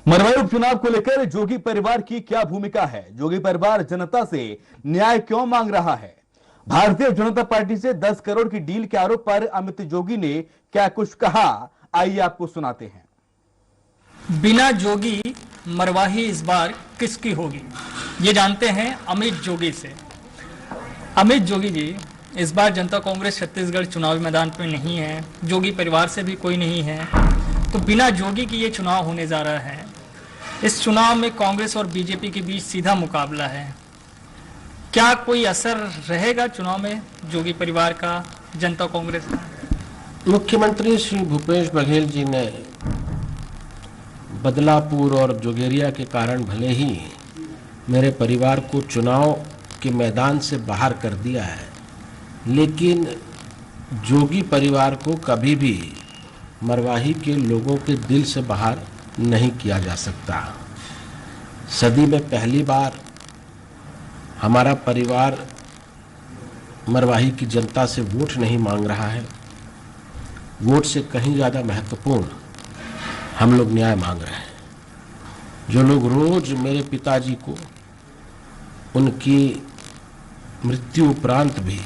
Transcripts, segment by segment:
मरवाही उपचुनाव को लेकर जोगी परिवार की क्या भूमिका है? जोगी परिवार जनता से न्याय क्यों मांग रहा है? भारतीय जनता पार्टी से 10 करोड़ की डील के आरोप पर अमित जोगी ने क्या कुछ कहा, आइए आपको सुनाते हैं। बिना जोगी मरवाही इस बार किसकी होगी, ये जानते हैं अमित जोगी से। अमित जोगी जी इस बार जनता कांग्रेस छत्तीसगढ़ चुनावी मैदान में नहीं है, जोगी परिवार से भी कोई नहीं है, तो बिना जोगी की ये चुनाव होने जा रहा है। इस चुनाव में कांग्रेस और बीजेपी के बीच सीधा मुकाबला है। क्या कोई असर रहेगा चुनाव में जोगी परिवार का जनता कांग्रेस का? मुख्यमंत्री श्री भूपेश बघेल जी ने बदलापुर और जोगेरिया के कारण भले ही मेरे परिवार को चुनाव के मैदान से बाहर कर दिया है, लेकिन जोगी परिवार को कभी भी मरवाही के लोगों के दिल से बाहर नहीं किया जा सकता। सदी में पहली बार हमारा परिवार मरवाही की जनता से वोट नहीं मांग रहा है। वोट से कहीं ज़्यादा महत्वपूर्ण हम लोग न्याय मांग रहे हैं। जो लोग रोज मेरे पिताजी को उनकी मृत्यु उपरांत भी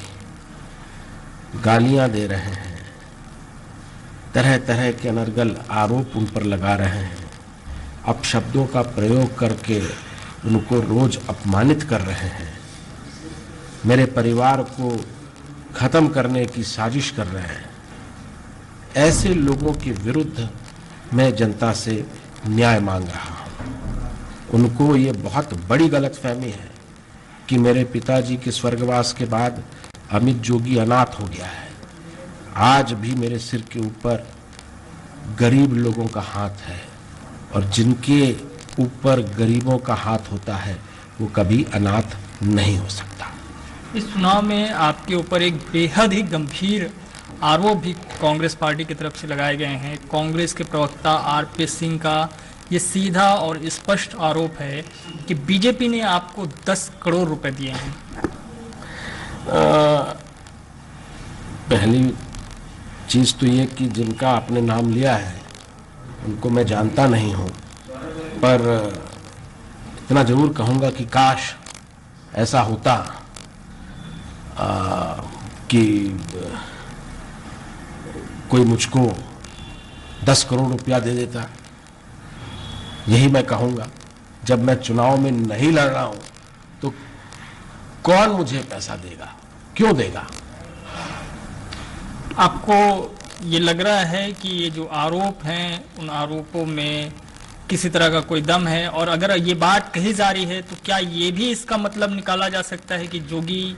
गालियां दे रहे हैं, तरह तरह के अनर्गल आरोप उन पर लगा रहे हैं, अपशब्दों का प्रयोग करके उनको रोज अपमानित कर रहे हैं, मेरे परिवार को खत्म करने की साजिश कर रहे हैं, ऐसे लोगों के विरुद्ध मैं जनता से न्याय मांग रहा हूं। उनको ये बहुत बड़ी गलतफहमी है कि मेरे पिताजी के स्वर्गवास के बाद अमित जोगी अनाथ हो गया है। आज भी मेरे सिर के ऊपर गरीब लोगों का हाथ है, और जिनके ऊपर गरीबों का हाथ होता है वो कभी अनाथ नहीं हो सकता। इस चुनाव में आपके ऊपर एक बेहद ही गंभीर आरोप भी कांग्रेस पार्टी की तरफ से लगाए गए हैं। कांग्रेस के प्रवक्ता आरपी सिंह का ये सीधा और स्पष्ट आरोप है कि बीजेपी ने आपको 10 करोड़ रुपए दिए हैं। पहली चीज तो ये कि जिनका आपने नाम लिया है उनको मैं जानता नहीं हूं, पर इतना जरूर कहूंगा कि काश ऐसा होता कि कोई मुझको 10 करोड़ रुपया दे देता। यही मैं कहूंगा। जब मैं चुनाव में नहीं लड़ रहा हूं तो कौन मुझे पैसा देगा, क्यों देगा? आपको ये लग रहा है कि ये जो आरोप हैं उन आरोपों में किसी तरह का कोई दम है, और अगर ये बात कही जा रही है तो क्या ये भी इसका मतलब निकाला जा सकता है कि जोगी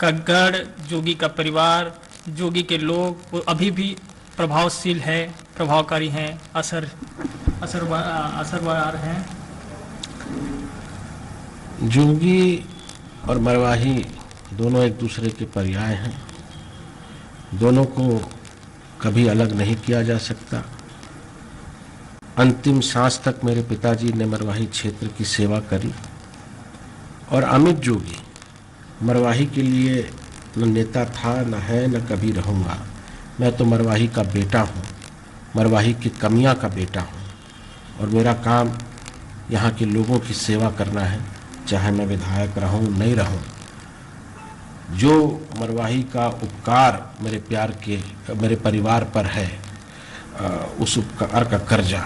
का गढ़, जोगी का परिवार, जोगी के लोग वो अभी भी प्रभावशील है, प्रभावकारी हैं, असरवार हैं? जोगी और मरवाही दोनों एक दूसरे के पर्याय हैं। दोनों को कभी अलग नहीं किया जा सकता। अंतिम सांस तक मेरे पिताजी ने मरवाही क्षेत्र की सेवा करी, और अमित जोगी मरवाही के लिए न नेता था, न है, न कभी रहूँगा। मैं तो मरवाही का बेटा हूँ, मरवाही की कमियाँ का बेटा हूँ, और मेरा काम यहाँ के लोगों की सेवा करना है, चाहे मैं विधायक रहूँ नहीं रहूँ। जो मरवाही का उपकार मेरे परिवार पर है, उस उपकार का कर्जा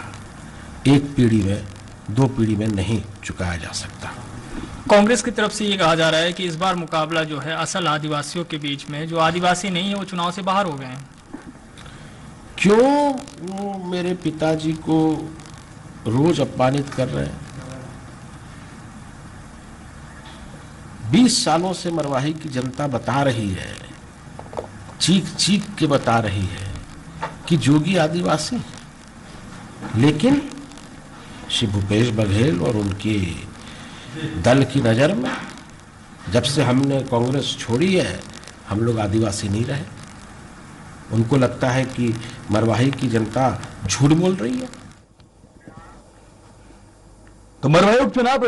एक पीढ़ी में, 2 पीढ़ी में नहीं चुकाया जा सकता। कांग्रेस की तरफ से ये कहा जा रहा है कि इस बार मुकाबला जो है असल आदिवासियों के बीच में, जो आदिवासी नहीं है वो चुनाव से बाहर हो गए हैं। क्यों वो मेरे पिताजी को रोज अपमानित कर रहे हैं? 20 सालों से मरवाही की जनता बता रही है, चीख चीख के बता रही है कि जोगी आदिवासी, लेकिन श्री भूपेश बघेल और उनकी दल की नजर में जब से हमने कांग्रेस छोड़ी है हम लोग आदिवासी नहीं रहे। उनको लगता है कि मरवाही की जनता झूठ बोल रही है। तो मरवाही उपचुनाव